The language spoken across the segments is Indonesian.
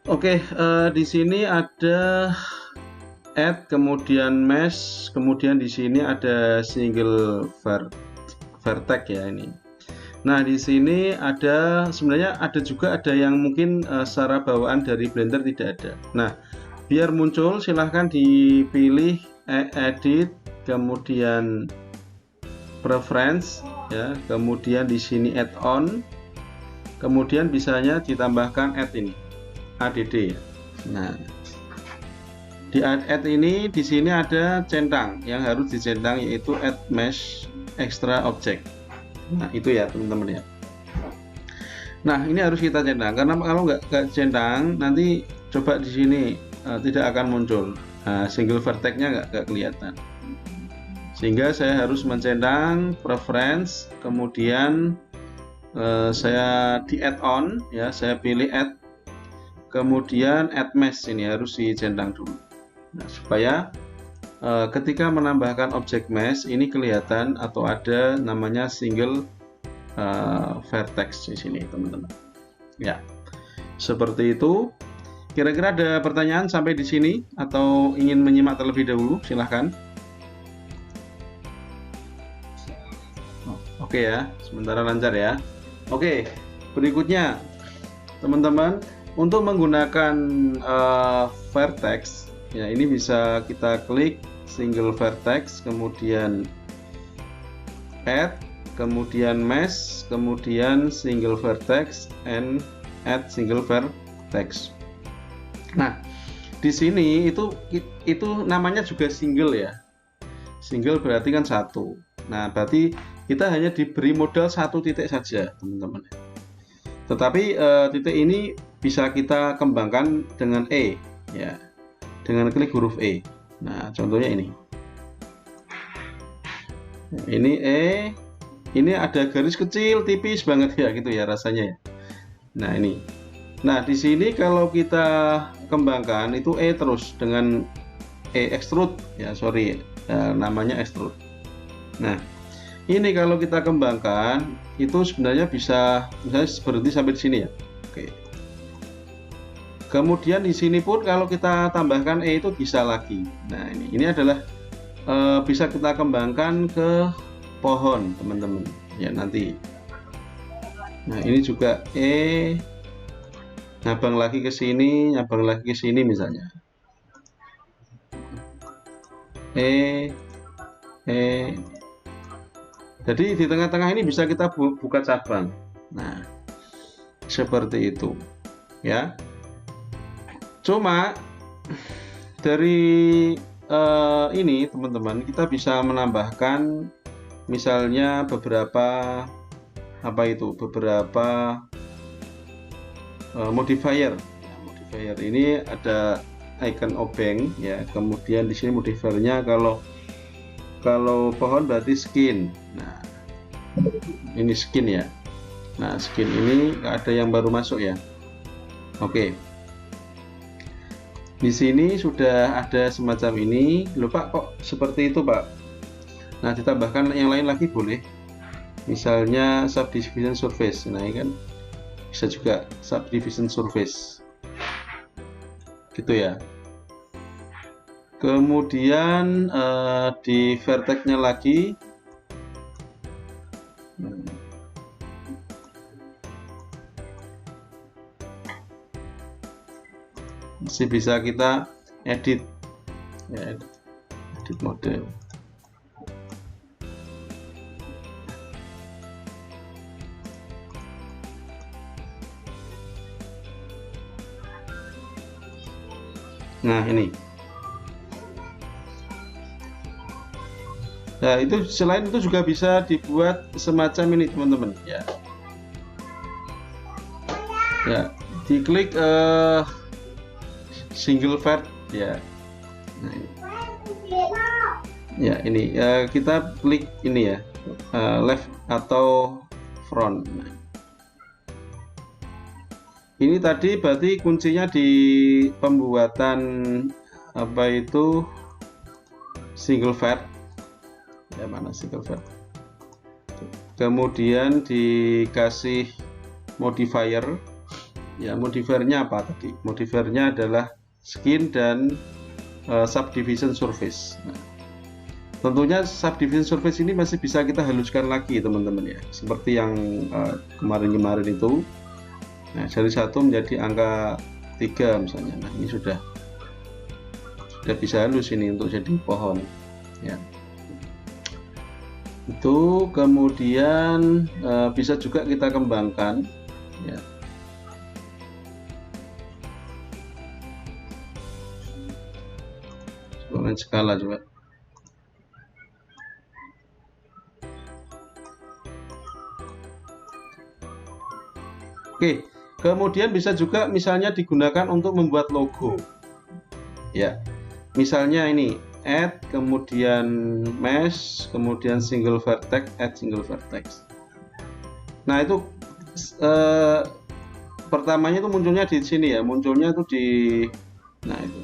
Oke, di sini ada add, kemudian mesh, kemudian di sini ada single vertex ya ini. Nah, di sini ada sebenarnya ada yang mungkin secara bawaan dari Blender tidak ada. Nah, biar muncul silahkan dipilih edit, kemudian preference ya, kemudian di sini add on, kemudian bisanya ditambahkan add ini add. Nah, di add ini di sini ada centang yang harus dicentang, yaitu add mesh extra object. Nah, itu ya teman-teman ya. Nah, ini harus kita centang karena kalau nggak centang nanti coba di sini tidak akan muncul. Nah, single vertex-nya nggak kelihatan. Sehingga saya harus mencentang preference, kemudian saya di add on ya, saya pilih add, kemudian add mesh, ini harus dicentang dulu. Nah, supaya ketika menambahkan objek mesh ini kelihatan atau ada namanya single vertex di sini teman-teman. Ya, seperti itu. Kira-kira ada pertanyaan sampai di sini atau ingin menyimak terlebih dahulu? Silahkan. Oke ya, sementara lancar ya. Oke, berikutnya teman-teman, untuk menggunakan vertex ya, ini bisa kita klik single vertex, kemudian add, kemudian mesh, kemudian single vertex, and add single vertex. Nah, di sini itu namanya juga single ya. Single berarti kan satu. Nah, berarti kita hanya diberi modal satu titik saja, teman-teman. Tetapi titik ini bisa kita kembangkan dengan E, ya, dengan klik huruf E. Nah, contohnya ini. Ini E, ini ada garis kecil, tipis banget ya, gitu ya rasanya ya. Nah, ini. Nah, di sini kalau kita kembangkan itu E terus dengan E extrude, ya sorry, namanya extrude. Nah, ini kalau kita kembangkan itu sebenarnya bisa misalnya berhenti sampai di sini ya. Oke. Kemudian di sini pun kalau kita tambahkan E itu bisa lagi. Nah, ini adalah bisa kita kembangkan ke pohon, teman-teman. Ya, nanti. Nah, ini juga E, nyabang lagi ke sini, nyabang lagi ke sini misalnya. E. Jadi di tengah-tengah ini bisa kita buka cabang. Nah, seperti itu ya. Cuma dari ini teman-teman, kita bisa menambahkan misalnya beberapa modifier. Modifier ini ada icon obeng ya, kemudian di sini modifiernya kalau pohon berarti skin. Nah, ini skin ya. Nah, skin ini ada yang baru masuk ya. Oke. Di sini sudah ada semacam ini. Loh Pak, kok seperti itu Pak? Nah, ditambahkan yang lain lagi boleh. Misalnya subdivision surface. Nah, ini kan bisa juga subdivision surface. Gitu ya. Kemudian di vertex-nya lagi masih bisa kita edit ya, edit model. Nah, ini. Nah, itu selain itu juga bisa dibuat semacam ini teman-teman ya. Ya, diklik single vert ya. Nah, ini. Ya, ini kita klik ini ya, left atau front. Nah, ini tadi berarti kuncinya di pembuatan single vert. Ya, mana single vert? Kemudian dikasih modifier. Ya, modifiernya apa tadi? Modifiernya adalah skin dan subdivision surface. Nah, tentunya subdivision surface ini masih bisa kita haluskan lagi teman-teman ya, seperti yang kemarin-kemarin itu. Nah, dari 1 menjadi angka 3 misalnya. Nah, ini sudah bisa halus ini untuk jadi pohon ya. Itu kemudian bisa juga kita kembangkan ya. Skala juga. Oke, kemudian bisa juga misalnya digunakan untuk membuat logo. Ya. Misalnya ini add, kemudian mesh, kemudian single vertex, add single vertex. Nah, itu pertamanya itu munculnya di sini ya, munculnya itu di, nah itu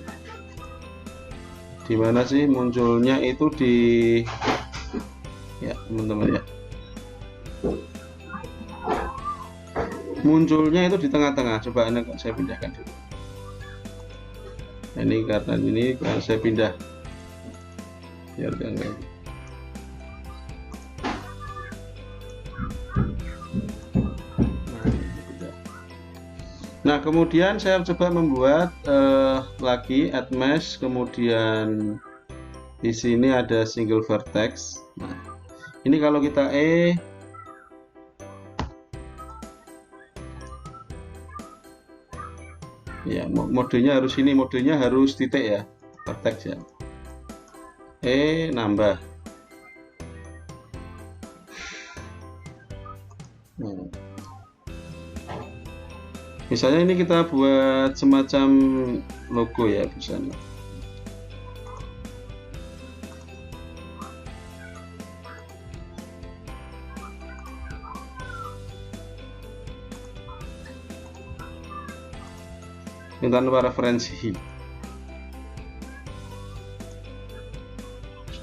di mana sih munculnya itu di, ya teman-teman ya, munculnya itu di tengah-tengah. Coba saya pindahkan dulu. Nah, ini karena saya pindah biar enggak. Nah, kemudian saya coba membuat lagi add mesh, kemudian di sini ada single vertex. Nah, ini kalau kita ya, modenya harus ini, modenya harus titik ya, vertex ya. Nambah. Nah, misalnya ini kita buat semacam logo ya, bisa. Ini tanpa referensi.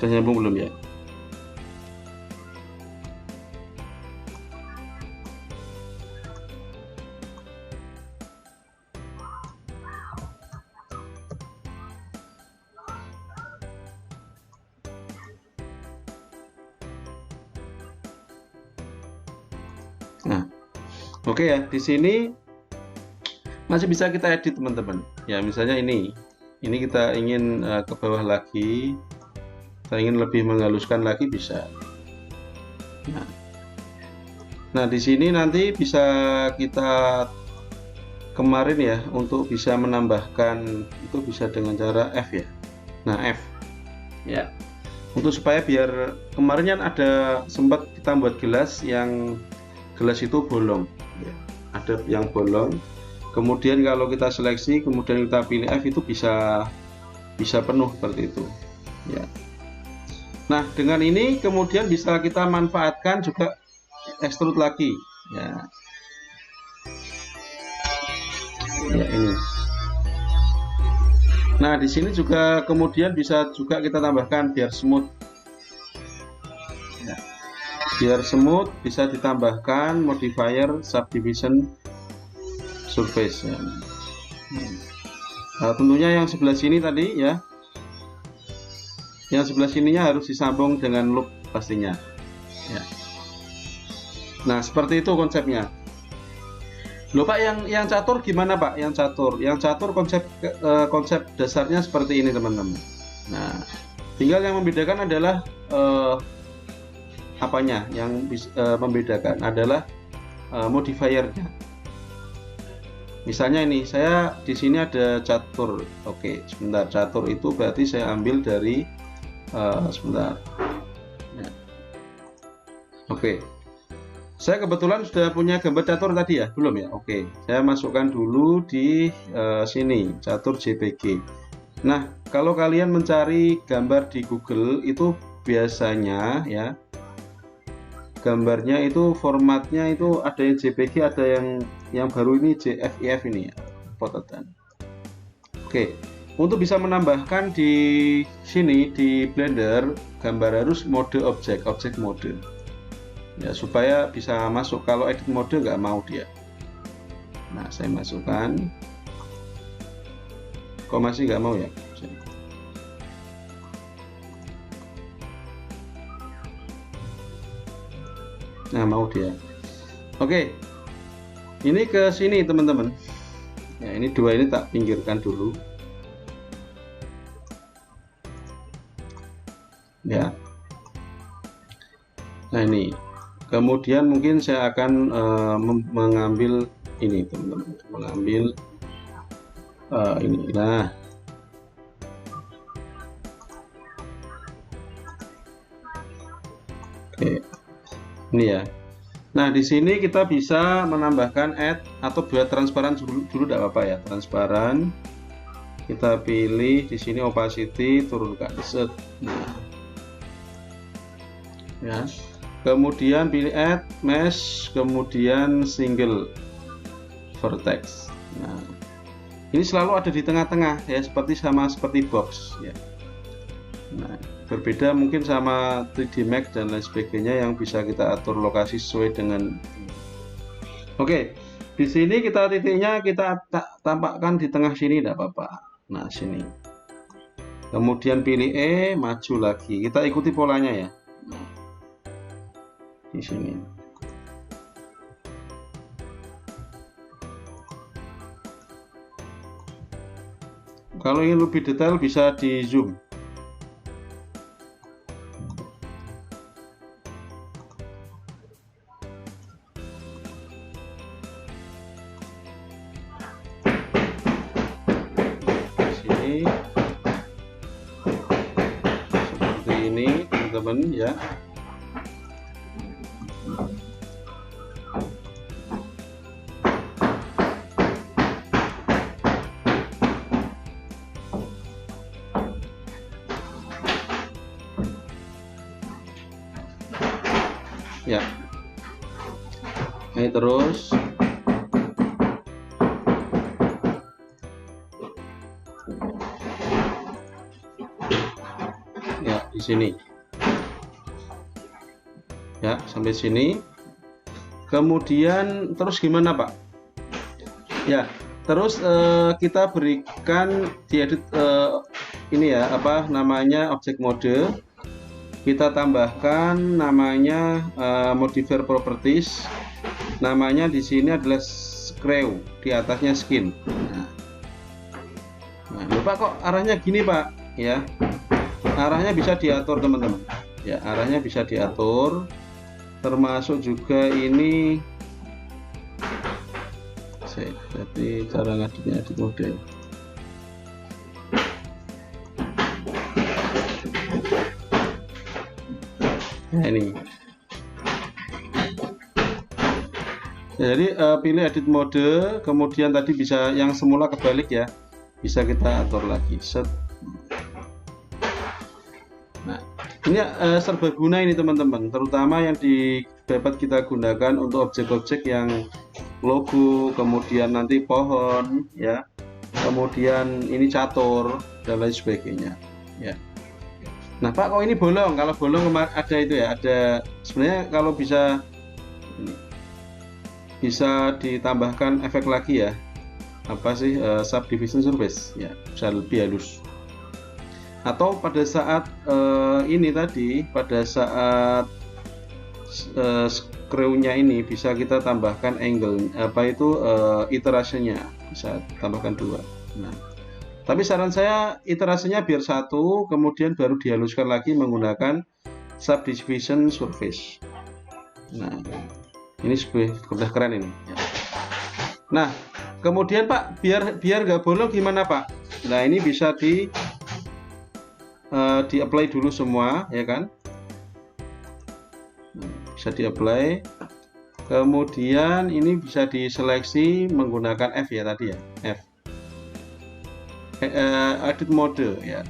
Sudah nyambung belum ya? Nah, oke ya, di sini masih bisa kita edit teman-teman ya. Misalnya ini kita ingin ke bawah lagi, kita ingin lebih menghaluskan lagi, bisa. Nah, di sini nanti bisa kita kemarin ya, untuk bisa menambahkan itu bisa dengan cara F ya. Nah, F ya, untuk supaya biar kemarin kan ada sempat kita buat gelas yang gelas itu bolong ya, ada yang bolong. Kemudian kalau kita seleksi, kemudian kita pilih F, itu bisa penuh seperti itu ya. Nah, dengan ini kemudian bisa kita manfaatkan juga extrude lagi ya. Ya, ini. Nah, di sini juga kemudian bisa juga kita tambahkan biar smooth ya. Biar smooth bisa ditambahkan modifier subdivision surface ya. Nah, tentunya yang sebelah sini tadi ya, yang sebelah sininya harus disambung dengan loop pastinya ya. Nah, seperti itu konsepnya. Loh Pak, yang catur gimana Pak? Yang catur konsep dasarnya seperti ini teman-teman. Nah, tinggal yang membedakan adalah apanya? Yang membedakan adalah modifiernya. Misalnya ini, saya di sini ada catur. Oke, sebentar, catur itu berarti saya ambil dari sebentar. Ya. Oke, saya kebetulan sudah punya gambar catur tadi ya, belum ya? Oke, saya masukkan dulu di sini, catur JPG. Nah, kalau kalian mencari gambar di Google itu biasanya ya, gambarnya itu formatnya itu ada yang JPG, ada yang baru ini JFEF ini ya, Phototan. Oke, untuk bisa menambahkan di sini di Blender, gambar harus mode objek mode ya, supaya bisa masuk. Kalau edit mode nggak mau dia. Nah, saya masukkan. Kok masih nggak mau ya? Nah, mau dia. Oke, ini ke sini teman-teman. Ya, ini dua ini tak pinggirkan dulu. Ya. Nah, ini. Kemudian mungkin saya akan mengambil ini teman-teman. Mengambil ini. Nah. Oke. Ini ya. Nah, di sini kita bisa menambahkan add atau buat transparan dulu tidak apa-apa ya. Transparan. Kita pilih di sini opacity, turunkan set. Nah. Ya. Kemudian pilih add mesh, kemudian single vertex. Nah, ini selalu ada di tengah-tengah ya, seperti box ya. Nah, berbeda mungkin sama 3D Max dan lain sebagainya yang bisa kita atur lokasi sesuai dengan. Oke, di sini kita titiknya kita tampakkan di tengah sini tidak apa-apa. Nah, sini. Kemudian pilih E, maju lagi. Kita ikuti polanya ya. Nah, di sini. Kalau ingin lebih detail bisa di zoom. Seperti ini teman-teman ya. Ya, ini terus ya di sini ya sampai sini. Kemudian terus gimana Pak? Ya, terus kita berikan diedit ini ya, apa namanya, object mode. Kita tambahkan namanya modifier properties. Namanya di sini adalah screw, di atasnya skin. Nah, lupa kok arahnya gini Pak ya. Arahnya bisa diatur teman-teman. Ya, arahnya bisa diatur. Termasuk juga ini. Jadi cara ngaditnya edit mode. Nah, ini. Jadi pilih edit mode, kemudian tadi bisa yang semula kebalik ya, bisa kita atur lagi. Set. Nah, ini serbaguna ini teman-teman, terutama yang dapat kita gunakan untuk objek-objek yang logo, kemudian nanti pohon, ya, kemudian ini catur dan lain sebagainya, ya. Nah Pak, kok ini bolong? Kalau bolong ada itu ya, ada sebenarnya kalau bisa ditambahkan efek lagi ya, apa sih, subdivision surface ya, bisa lebih halus. Atau pada saat ini tadi, pada saat screw-nya ini bisa kita tambahkan angle, apa itu, iterasinya bisa tambahkan 2. Nah, tapi saran saya iterasinya biar 1, kemudian baru dihaluskan lagi menggunakan subdivision surface. Nah, ini sudah keren ini. Nah, kemudian Pak, biar nggak bolong gimana Pak? Nah, ini bisa di apply dulu semua, ya kan? Bisa di apply. Kemudian ini bisa diseleksi menggunakan F ya tadi ya, F. Edit mode ya.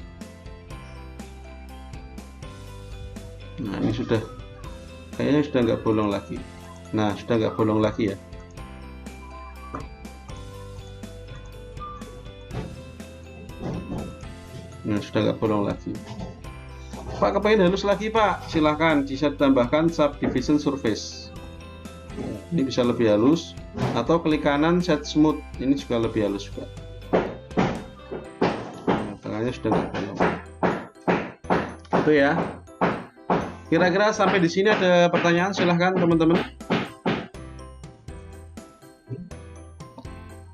Nah, ini sudah kayaknya sudah nggak bolong lagi. Nah, sudah nggak bolong lagi ya. Nah, sudah nggak bolong lagi. Pak, kepengen halus lagi Pak, silahkan bisa ditambahkan subdivision surface. Ini bisa lebih halus. atau klik kanan set smooth, ini juga lebih halus juga. Nah, tengahnya sudah nggak bolong. Itu ya. Kira-kira sampai di sini ada pertanyaan, silahkan teman-teman.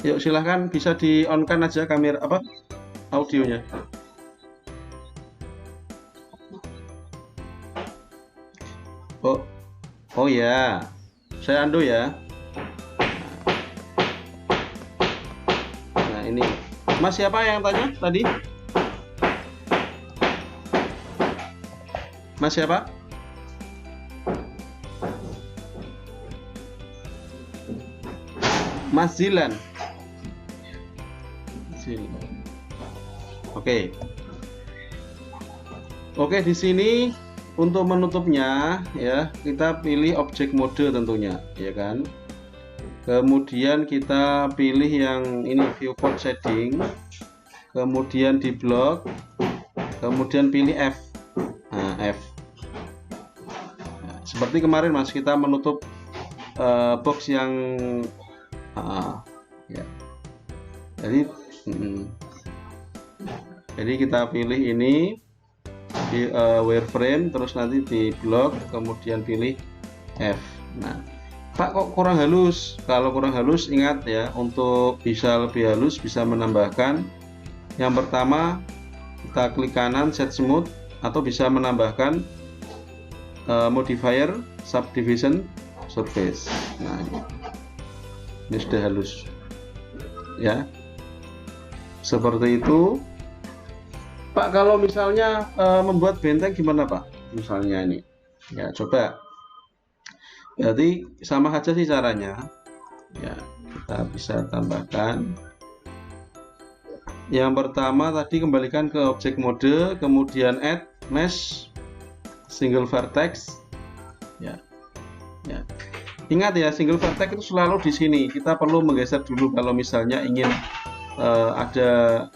Yuk silahkan, bisa di on kan aja kamera audionya. Oh ya, saya undo ya. Nah ini, Mas siapa yang tanya tadi? Mas siapa? Mas Zilan. Oke. Oke, di sini untuk menutupnya ya, kita pilih object mode tentunya, ya kan? Kemudian kita pilih yang ini viewport setting, kemudian di block, kemudian pilih F. Nah, F. Nah, seperti kemarin Mas, kita menutup box yang ya. Jadi kita pilih ini di wireframe, terus nanti di block, kemudian pilih F. Nah, Pak kok kurang halus? Kalau kurang halus, ingat ya, untuk bisa lebih halus bisa menambahkan. Yang pertama, kita klik kanan set smooth, atau bisa menambahkan modifier subdivision surface. Nah, ini sudah halus ya, seperti itu. Pak, kalau misalnya membuat benteng gimana Pak? Misalnya ini ya, coba. Jadi sama aja sih caranya ya, kita bisa tambahkan. Yang pertama tadi kembalikan ke object mode, kemudian add mesh single vertex ya. Ingat ya, single vertex itu selalu di sini. Kita perlu menggeser dulu kalau misalnya ingin ada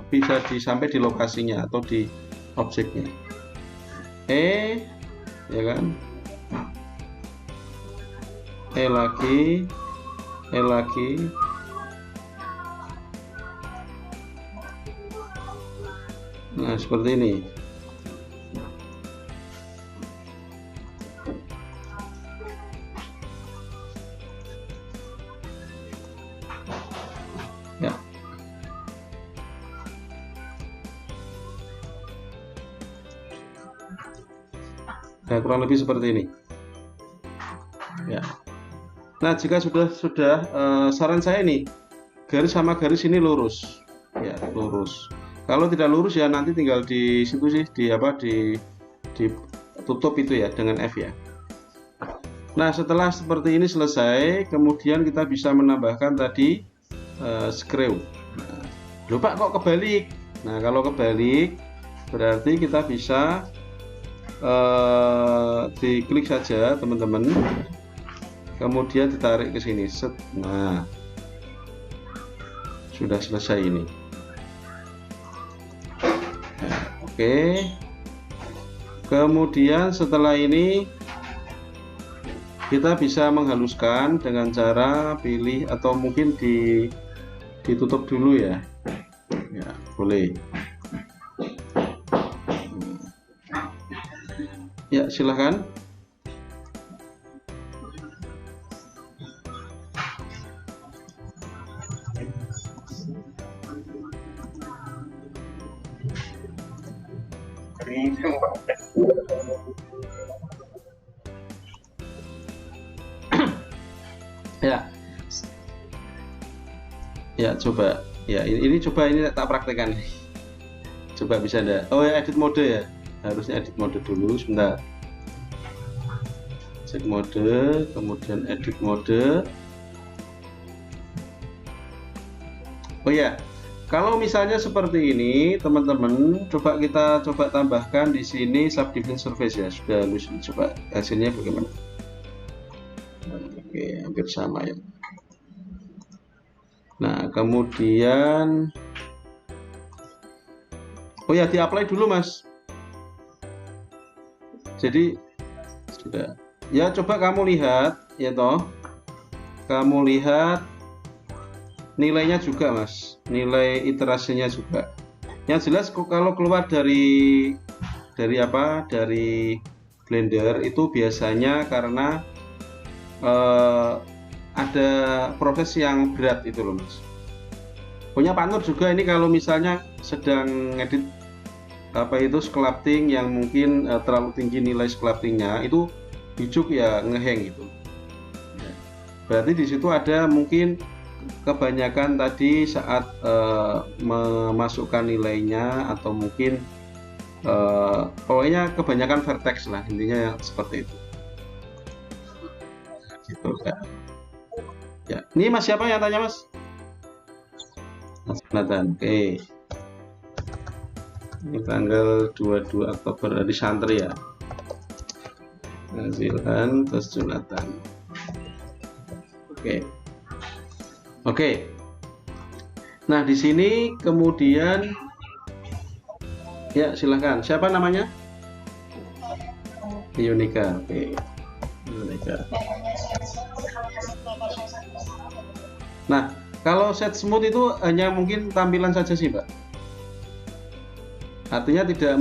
bisa sampai di lokasinya atau di objeknya. Ya kan? Lagi. Nah, seperti ini. Ya. Nah, kurang lebih seperti ini. Ya. Nah, jika sudah saran saya nih, garis sama garis ini lurus. Ya, lurus. Kalau tidak lurus ya nanti tinggal di situ sih, ditutup itu ya dengan F ya. Nah, setelah seperti ini selesai, kemudian kita bisa menambahkan tadi screw. Nah, lupa kok kebalik. Nah, kalau kebalik berarti kita bisa diklik saja teman-teman, kemudian ditarik ke sini. Nah, sudah selesai ini. Nah, oke. Kemudian setelah ini kita bisa menghaluskan dengan cara pilih, atau mungkin ditutup dulu ya. Ya, boleh. Ya, silahkan. Ya, coba. Ya, ini coba, ini tak praktekkan. Coba bisa enggak? Oh ya, edit mode ya. Harusnya edit mode dulu sebentar. Cek mode, kemudian edit mode. Oh ya, kalau misalnya seperti ini, teman-teman, kita coba tambahkan di sini subdivision surface ya. Sudah halus, coba hasilnya bagaimana? Oke, hampir sama ya. Nah, kemudian oh ya, di-apply dulu Mas. Jadi sudah. Ya, coba kamu lihat ya toh. kamu lihat nilainya juga Mas, nilai iterasinya juga. Yang jelas kalau keluar dari Blender itu biasanya karena ada proses yang berat itu loh Mas. Punya Pak Nur juga ini kalau misalnya sedang ngedit sculpting yang mungkin terlalu tinggi nilai sculptingnya, itu Bijuk ya ngehang gitu. Berarti di situ ada mungkin kebanyakan tadi saat memasukkan nilainya, atau mungkin pokoknya kebanyakan vertex lah, intinya seperti itu. Gitu kan. Ya, ini Mas siapa yang tanya Mas? Mas Nathan. Oke. Ini tanggal 22 Oktober di santri ya. Zilhan terus Jonathan. Oke. Oke. Nah, di sini kemudian ya silahkan. Siapa namanya? Yunika. Oke. Yunika. Nah, kalau set smooth itu hanya mungkin tampilan saja sih, Mbak. Artinya tidak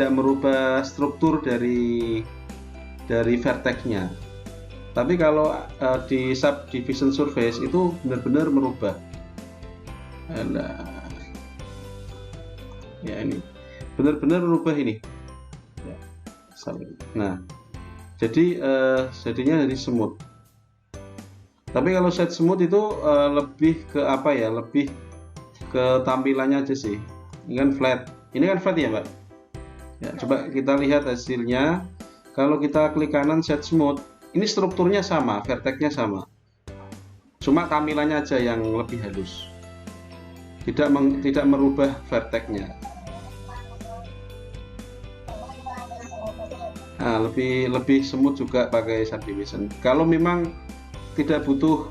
merubah struktur dari vertexnya. Tapi kalau di subdivision surface itu benar-benar merubah. Ya ini benar-benar merubah ini. Nah, jadi jadinya jadi smooth. Tapi kalau set smooth itu lebih ke apa ya? Lebih ke tampilannya aja sih. Ini kan flat. Ini kan flat ya, Mbak? Ya, coba kita lihat hasilnya. Kalau kita klik kanan set smooth, ini strukturnya sama, vertexnya sama. Cuma tampilannya aja yang lebih halus. Tidak merubah vertexnya. Nah, lebih smooth juga pakai subdivision. Kalau memang tidak butuh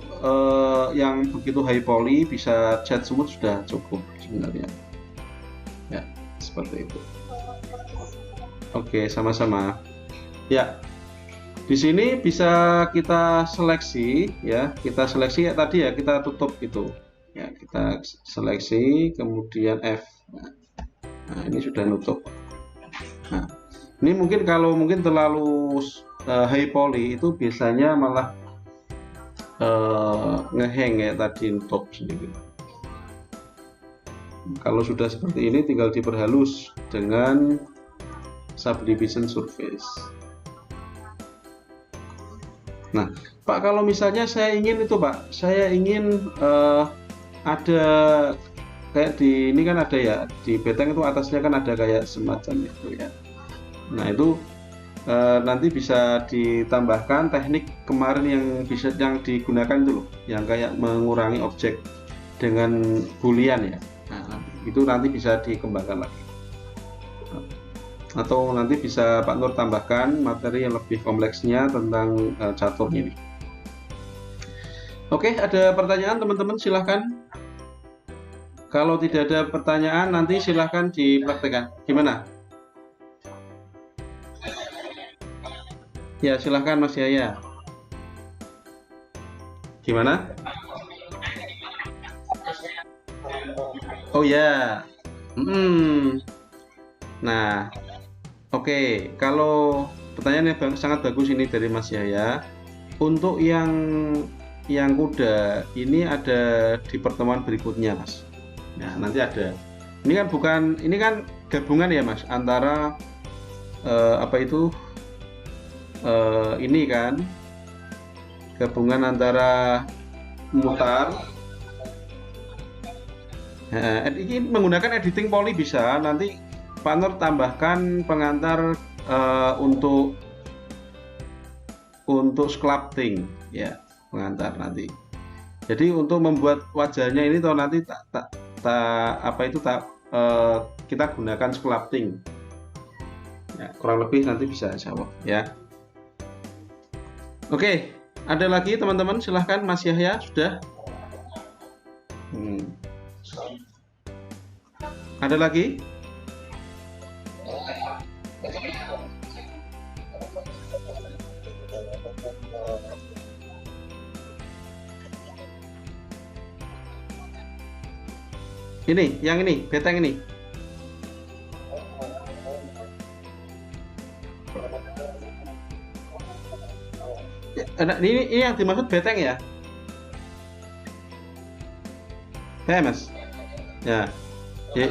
yang begitu high poly, bisa jet smooth sudah cukup sebenarnya. Ya, seperti itu. Oke, sama-sama. Ya, di sini bisa kita seleksi ya. Kita seleksi ya tadi ya, kita tutup itu. Ya, kita seleksi kemudian F. Nah, ini sudah nutup. Nah, ini mungkin kalau terlalu high poly itu biasanya malah ngehang ya tadi top sendiri. Kalau sudah seperti ini tinggal diperhalus dengan subdivision surface. Nah, Pak, kalau misalnya saya ingin itu Pak, saya ingin ada kayak di ini kan ada ya, di beteng itu atasnya kan ada kayak semacam itu ya. Nah, itu nanti bisa ditambahkan teknik kemarin yang digunakan itu loh, yang kayak mengurangi objek dengan boolean ya. Nah, itu nanti bisa dikembangkan lagi. Atau nanti bisa Pak Nur tambahkan materi yang lebih kompleksnya tentang catur ini. Oke, ada pertanyaan teman-teman, silahkan. Kalau tidak ada pertanyaan nanti silahkan dipraktekkan. Gimana? Ya, silahkan Mas Yaya. Gimana? Oh ya. Nah, oke. Kalau pertanyaannya sangat bagus ini dari Mas Yaya. Untuk yang kuda ini ada di pertemuan berikutnya, Mas. Nah, nanti ada. Ini kan gabungan ya, Mas, antara ini kan gabungan antara mutar. Ini menggunakan editing poly bisa. Nanti Pak Nur tambahkan pengantar untuk sculpting ya, pengantar nanti. Jadi untuk membuat wajahnya ini nanti kita gunakan sculpting. Ya, kurang lebih nanti bisa jawab ya. Oke, ada lagi teman-teman, silahkan Mas Yahya sudah. Ada lagi? Ini, yang ini, beteng ini. Nah, ini yang dimaksud beteng ya? Ya, Mas. Ya. Ya.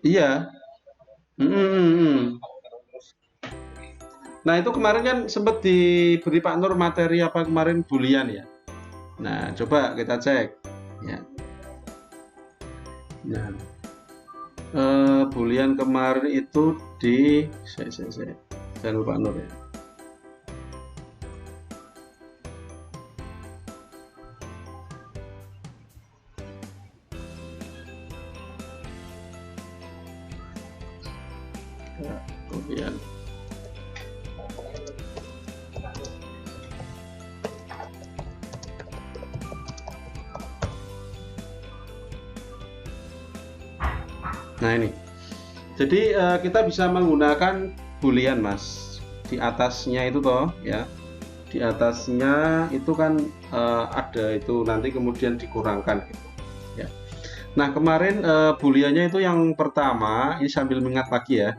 Iya. Mm-mm. Nah, itu kemarin kan sempat diberi Pak Nur materi apa kemarin bulian ya. Nah, coba kita cek. Ya. Nah, bulian kemarin itu di saya jangan lupa Nur ya. Bulian. Nah, ini. Jadi kita bisa menggunakan boolean, Mas. Di atasnya itu toh ya. Di atasnya itu kan ada itu nanti kemudian dikurangkan gitu. Ya. Nah, kemarin booleannya itu yang pertama, ini sambil mengingat lagi ya.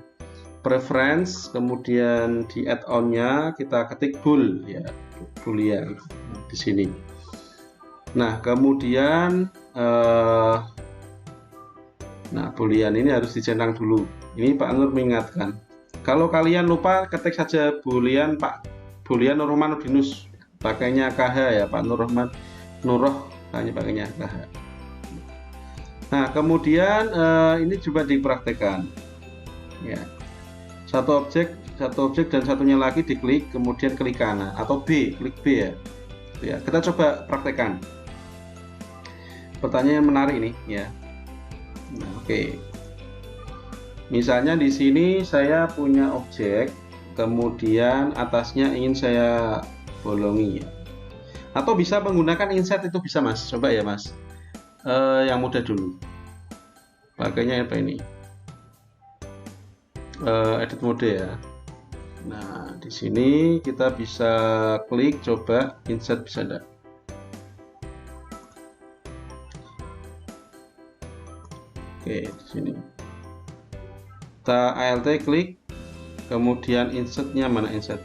Preference, kemudian di add-on-nya kita ketik bool ya, boolean di sini. Nah, kemudian nah, boolean ini harus dicentang dulu. Ini Pak Nur mengingatkan. Kalau kalian lupa, ketik saja boolean Pak Boolean Nur Rahman Nurdinus. Pakainya KH ya, Pak Nur Rahman Nuroh hanya pakainya KH. Nah, kemudian ini coba dipraktekkan. Ya. Satu objek dan satunya lagi diklik, kemudian klik kanan atau B, klik B ya. Ya, kita coba praktekkan. Pertanyaan yang menarik ini ya. Nah, oke. Misalnya di sini saya punya objek, kemudian atasnya ingin saya bolongi ya. Atau bisa menggunakan insert itu bisa, Mas. Coba ya, Mas. Yang mudah dulu. Pakainya apa ini? Edit mode ya. Nah, di sini kita bisa klik, coba insert bisa enggak? Oke, di sini. Kita alt klik, kemudian insertnya mana insert?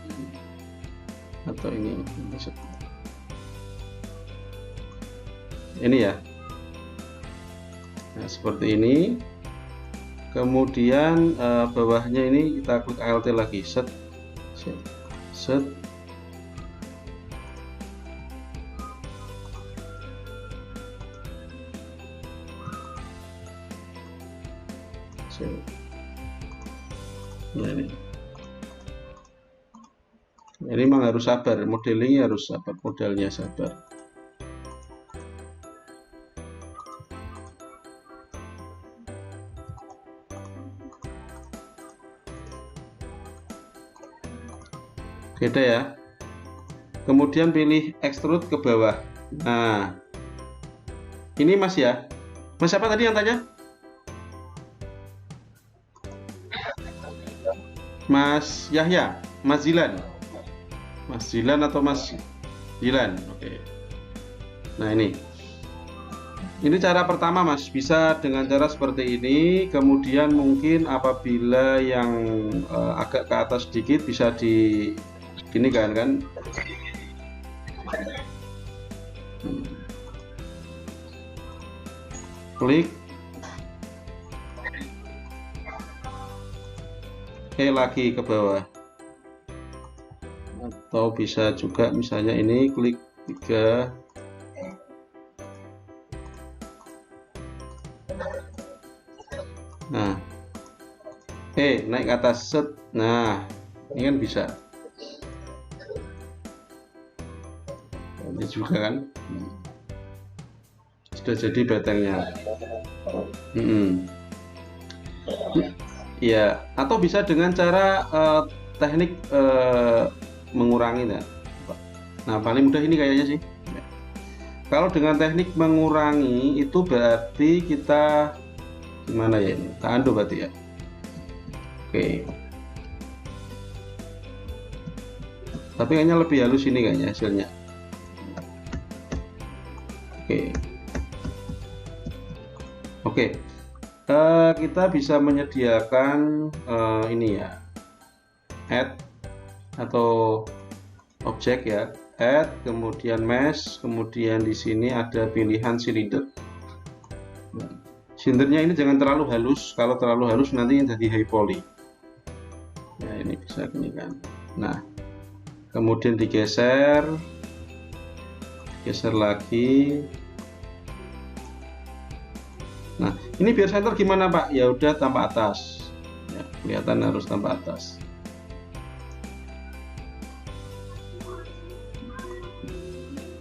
Atau ini insert. Ini ya. Nah, seperti ini. Kemudian bawahnya ini kita klik alt lagi, set. Nah, ini memang harus sabar, modelingnya harus sabar, modelnya sabar. Beda ya. Kemudian pilih extrude ke bawah. Nah, ini Mas ya. Mas siapa tadi yang tanya? Mas Yahya, Mas Zilan. Mas Zilan atau Mas Zilan? Oke. Nah, ini cara pertama, Mas. Bisa dengan cara seperti ini. Kemudian mungkin apabila yang agak ke atas sedikit bisa di gini kan klik lagi ke bawah, atau bisa juga misalnya ini klik 3. Nah, naik ke atas set. Nah, ini kan bisa. Ini juga kan sudah jadi betengnya. Ya, atau bisa dengan cara teknik mengurangi ya. Nah, paling mudah ini kayaknya sih. Kalau dengan teknik mengurangi itu berarti kita gimana ya ini? Kita undo berarti ya. Oke. Tapi kayaknya lebih halus ini kayaknya hasilnya. Oke. Oke, kita bisa menyediakan ini ya, add atau objek ya, add, kemudian mesh, kemudian di sini ada pilihan silinder. Silindernya ini jangan terlalu halus, kalau terlalu halus nanti jadi high poly. Ya ini bisa gini kan. Nah, kemudian digeser, geser lagi. Nah, ini biar center gimana Pak? Ya udah tambah atas. Ya, kelihatan harus tambah atas.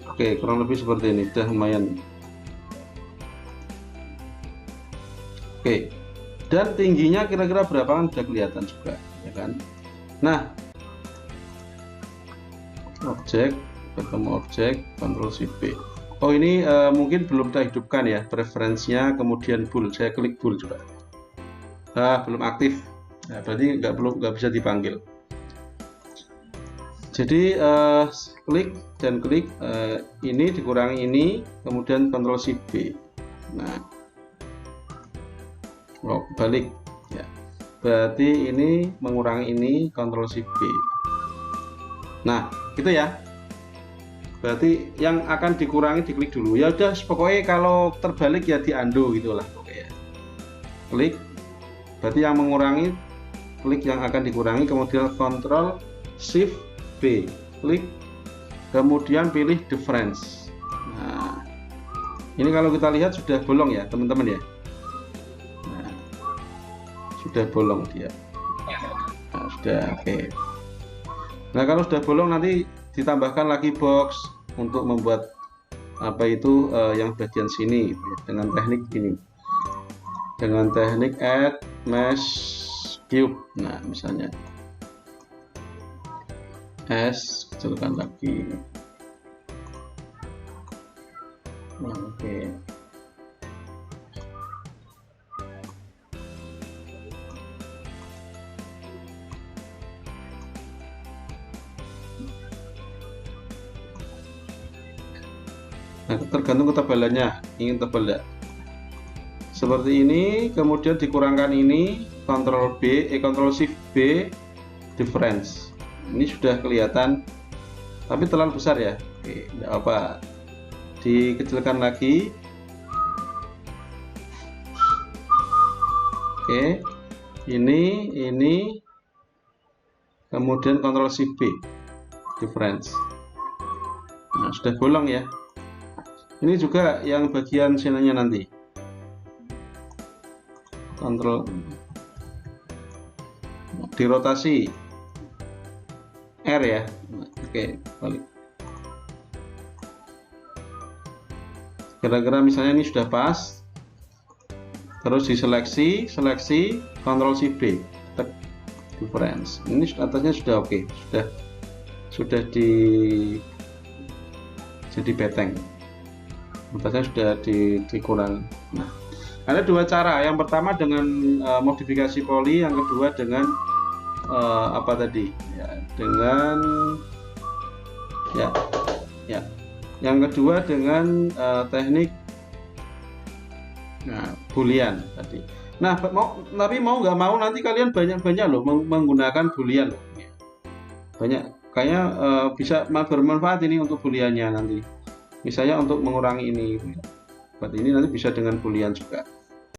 Oke, kurang lebih seperti ini, udah lumayan. Oke, dan tingginya kira-kira berapa kan sudah kelihatan juga, ya kan? Nah, objek, ketemu objek, Ctrl Shift B. Oh ini mungkin belum kita hidupkan ya, preferensinya, kemudian bool, saya klik bool juga. Belum aktif, nah, berarti nggak bisa dipanggil. Jadi klik dan klik ini dikurangi ini, kemudian Ctrl Shift B. Nah. Oh, balik ya. Berarti ini mengurangi ini, Ctrl Shift B. Nah, gitu ya. Berarti yang akan dikurangi diklik dulu. Ya udah, pokoknya kalau terbalik ya di undo gitulah. Oke ya. Klik. Berarti yang mengurangi, klik yang akan dikurangi, kemudian Ctrl Shift B. Klik. Kemudian pilih difference. Nah, ini kalau kita lihat sudah bolong ya, teman-teman ya. Sudah bolong dia. Nah, sudah oke. Nah, kalau sudah bolong nanti ditambahkan lagi box untuk membuat apa itu yang bagian sini gitu ya, dengan teknik ini. Dengan teknik add mesh cube. Nah, misalnya S kecilkan lagi. Nah, oke. Nah, tergantung ketebalannya, ingin tebal enggak. Seperti ini, kemudian dikurangkan ini, Ctrl Shift B, difference. Ini sudah kelihatan, tapi terlalu besar ya. Oke, enggak apa. Dikecilkan lagi. Oke, ini, kemudian Ctrl Shift B, difference. Nah, sudah bolong ya. Ini juga yang bagian sininya nanti. Kontrol dirotasi R ya. Oke, balik. Kira-kira misalnya ini sudah pas. Terus diseleksi, Ctrl Shift B, difference. Ini atasnya sudah oke, sudah jadi beteng. Atasnya sudah dikurang. Nah, ada dua cara. Yang pertama dengan modifikasi poly, yang kedua dengan apa tadi? Ya, dengan ya. Yang kedua dengan teknik boolean tadi. Nah, tapi mau nggak mau nanti kalian banyak loh menggunakan boolean. Banyak, kayaknya bisa bermanfaat ini untuk booleannya nanti. Misalnya untuk mengurangi ini, buat ini nanti bisa dengan boolean juga.